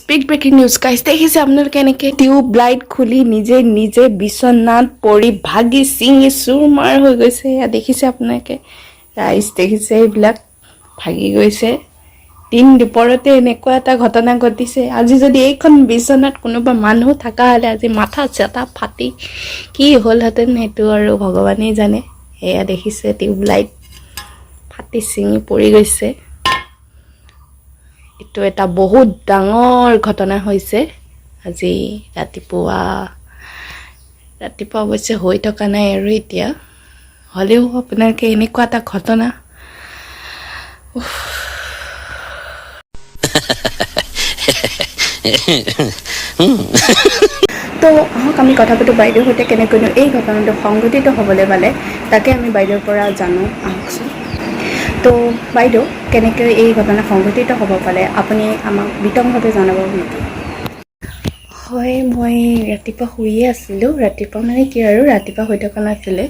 big breaking news guys দেখিছে আপোনালোকে এনেকৈ টিউবলাইট খুলি নিজে নিজে বিচনাত পৰি ভাগি চিঙি চুৰমাৰ হৈ গৈছে এয়া দেখিছে আপোনালোকে ৰাইজ দেখিছে এইবিলাক ভাগি গৈছে দিন দুপৰতে এনেকুৱা এটা ঘটনা ঘটিছে আজি যদি এইখন বিচনাত কোনোবা মানুহ থকা হ'লে আজি মাথা চাথা ফাটি কি হ'লহেঁতেন সেইটো আৰু ভগৱানেই জানে এয়া দেখিছে টিউবলাইট ফাটি চিঙি পৰি গৈছে এইটো এটা বহুত ডাঙৰ ঘটনা হৈছে আজি ৰাতিপুৱা অৱশ্যে হৈ থকা নাই আৰু এতিয়া হ'লেও আপোনালোকে এনেকুৱা এটা ঘটনা তো আহক আমি কথা পাতোঁ বাইদেউৰ সৈতে কেনেকৈনো এই ঘটনাটো সংঘটিত হ'বলৈ পালে তাকে আমি বাইদেউৰ পৰা জানো আহকচোন তো বাইদেউ কেনেকৈ এই ঘটনা সংঘটিত হ'ব পালে আপুনি আমাক বিতংভাৱে জনাব নেকি হয় মই ৰাতিপুৱা শুইয়ে আছিলোঁ ৰাতিপুৱা মানে কি আৰু ৰাতিপুৱা শুই থকা নাছিলে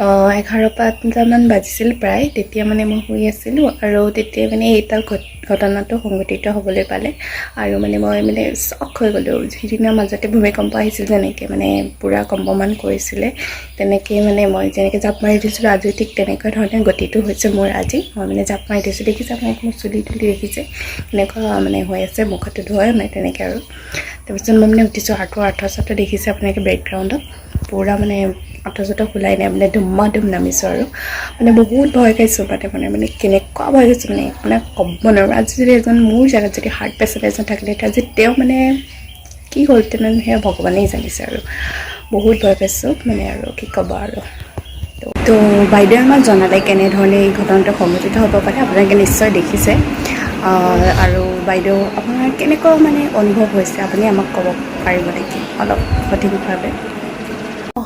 11-12মান বাজিছিল প্ৰায় তেতিয়া মানে মই শুই আছিলোঁ আৰু তেতিয়া মানে এইটা ঘটনাটো সংঘটিত হ'বলৈ পালে আৰু মানে মই মানে চক হৈ গ'লোঁ যিদিনা মাজতে ভূমিকম্প আহিছিল যেনেকৈ মানে পূৰা কম্পমান কৰিছিলে তেনেকৈ মানে মই যেনেকৈ জাপ মাৰি দিছিলোঁ আজি ঠিক তেনেকুৱা ধৰণে গতিটো হৈছে মোৰ আজি মই মানে জাপ মাৰি দিছোঁ দেখিছে আপোনাক মোৰ চুলি তুলি দেখিছে এনেকুৱা মানে হৈ আছে মুখতো ধোৱা নাই তেনেকৈ আৰু তাৰপিছত মই মানে উঠিছোঁ আঁঠুৱা দেখিছে আপোনালোকে বেকগ্ৰাউণ্ডত পূৰা মানে আঁঠুৱা খোলাই নাই মানে ধুম নামিছোঁ আৰু মানে বহুত ভয় খাইছোঁ মানে কেনেকুৱা ভয় খাইছোঁ মানে আপোনাক ক'ব নোৱাৰোঁ আজি যদি এজন মোৰ জেগাত যদি হাৰ্ট পেচেণ্ট এজন থাকিলে আজি তেওঁ মানে কি হ'ল তেনেহ'লে সেয়া ভগৱানেই জানিছে আৰু বহুত ভয় পাইছোঁ মানে আৰু কি ক'ব আৰু তো বাইদেৱে আমাক জনালে কেনেধৰণে এই ঘটনাটো সংঘটিত হ'ব পাৰে আপোনালোকে নিশ্চয় দেখিছে আৰু বাইদেউ আপোনাৰ কেনেকুৱা মানে অনুভৱ হৈছে আপুনি আমাক ক'ব পাৰিব নেকি অলপ সঠিকভাৱে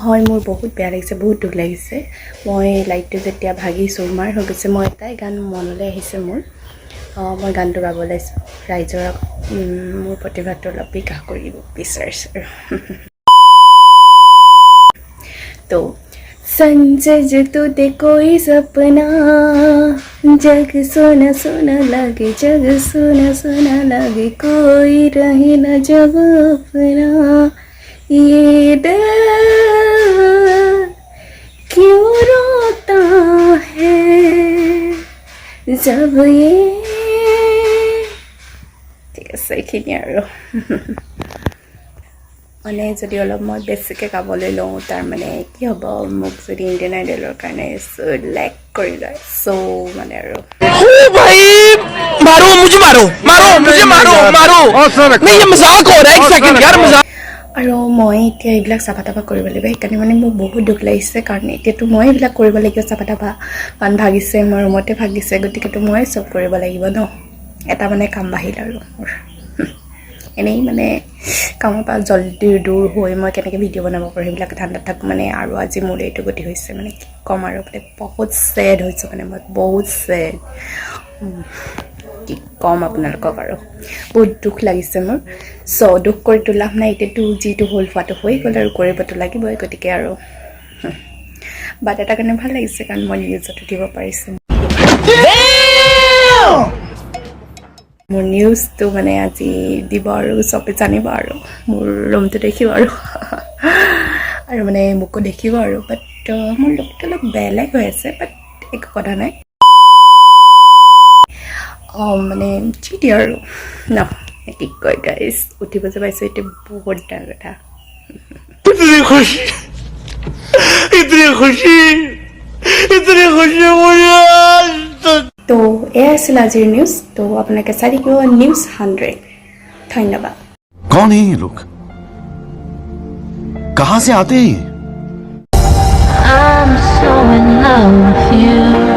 হয় মোৰ বহুত বেয়া লাগিছে বহুত দুখ লাগিছে মই লাইটটো যেতিয়া ভাগি চুৰমাৰ হৈ গৈছে মই এটাই গান মনলৈ আহিছে মোৰ মই গানটো গাব ওলাইছোঁ ৰাইজৰ মোৰ প্ৰতিভাটো অলপ বিকাশ কৰিব বিচাৰিছোঁ তো संजज तुते कोई सपना जग सोना सोना लगे जग सोना सोना लगे कोई रहे न जग अपना ये दिल क्यों रोता है जब ये ঠিক আছে এইখিনি আৰু মানে যদি অলপ মই বেছিকৈ গাবলৈ লওঁ তাৰ মানে কি হ'ব মোক যদি ইণ্ডিয়ান আইডলৰ কাৰণে লেক কৰি লয় চ' মানে আৰু আৰু মই এতিয়া এইবিলাক চাফা তাফা কৰিব লাগিব সেইকাৰণে মানে মোৰ বহুত দুখ লাগিছে কাৰণ এতিয়াতো মই এইবিলাক কৰিব লাগিব চাফা তাফা পাণ ভাগিছে মোৰ ৰুমতে ভাগিছে গতিকেতো মই চব কৰিব লাগিব ন এটা মানে কাম বাঢ়িল আৰু মোৰ এনেই মানে কামৰ পৰা জল্দি দূৰ হৈ মই কেনেকৈ ভিডিঅ' বনাব পাৰোঁ সেইবিলাক ঠাণ্ডাত থাকোঁ মানে আৰু আজি মোৰ এইটো গতি হৈছে মানে কি ক'ম আৰু মানে বহুত ছেড হৈছোঁ মানে মই বহুত ছেড কি ক'ম আপোনালোকক আৰু বহুত দুখ লাগিছে মোৰ চ' দুখ কৰিতো লাভ নাই এতিয়াতো যিটো হ'ল হোৱাটো হৈ গ'ল আৰু কৰিবতো লাগিবই গতিকে আৰু বাট এটা কাৰণে ভাল লাগিছে কাৰণ মই নিউজতো দিব পাৰিছোঁ মোৰ নিউজটো মানে আজি দিব আৰু চবে জানিব আৰু মোৰ ৰুমটো দেখিব আৰু মানে মোকো দেখিব আৰু বাট মোৰ লুকটো অলপ বেলেগ হৈ আছে বাট একো কথা নাই মানে যি দিয়ে আৰু ন কি কয় গাইজ উঠিব যে পাইছোঁ এইটো বহুত ডাঙৰ কথা তো এয়া আছিল আজিৰ নিউজ তো আপোনালোকে চাই থাকিব নিউজ 100 ধন্যবাদ कौन है ये लोग कहां से आते हैं I'm so in love with you